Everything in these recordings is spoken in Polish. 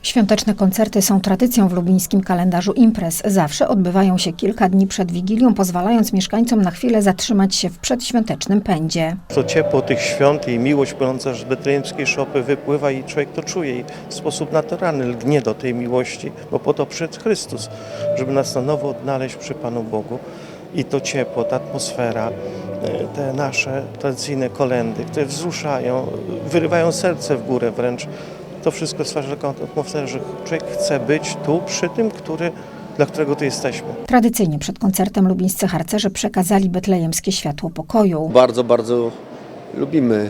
Świąteczne koncerty są tradycją w lubińskim kalendarzu imprez. Zawsze odbywają się kilka dni przed Wigilią, pozwalając mieszkańcom na chwilę zatrzymać się w przedświątecznym pędzie. To ciepło tych świąt i miłość płynąca z betlejemskiej szopy wypływa i człowiek to czuje i w sposób naturalny lgnie do tej miłości, bo po to przyszedł Chrystus, żeby nas na nowo odnaleźć przy Panu Bogu. I to ciepło, ta atmosfera, te nasze tradycyjne kolędy, które wzruszają, wyrywają serce w górę wręcz. To wszystko stwarza taką atmosferę, że człowiek chce być tu przy tym, dla którego tu jesteśmy. Tradycyjnie przed koncertem lubińscy harcerze przekazali betlejemskie światło pokoju. Bardzo, bardzo lubimy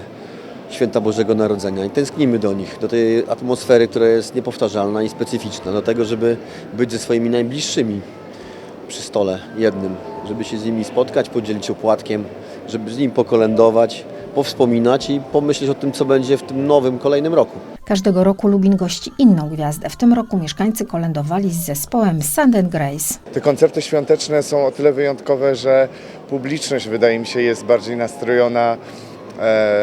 święta Bożego Narodzenia i tęsknimy do nich, do tej atmosfery, która jest niepowtarzalna i specyficzna, do tego, żeby być ze swoimi najbliższymi przy stole jednym, żeby się z nimi spotkać, podzielić opłatkiem, żeby z nimi pokolędować, powspominać i pomyśleć o tym, co będzie w tym nowym, kolejnym roku. Każdego roku Lubin gości inną gwiazdę. W tym roku mieszkańcy kolędowali z zespołem Sand and Grace. Te koncerty świąteczne są o tyle wyjątkowe, że publiczność, wydaje mi się, jest bardziej nastrojona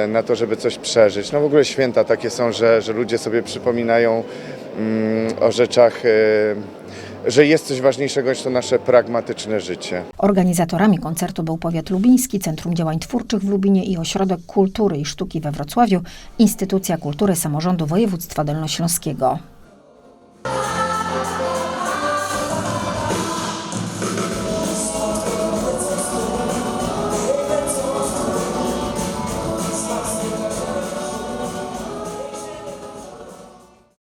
na to, żeby coś przeżyć. No w ogóle święta takie są, że ludzie sobie przypominają o rzeczach, że jest coś ważniejszego niż to nasze pragmatyczne życie. Organizatorami koncertu był powiat lubiński, Centrum Działań Twórczych w Lubinie i Ośrodek Kultury i Sztuki we Wrocławiu, Instytucja Kultury Samorządu Województwa Dolnośląskiego.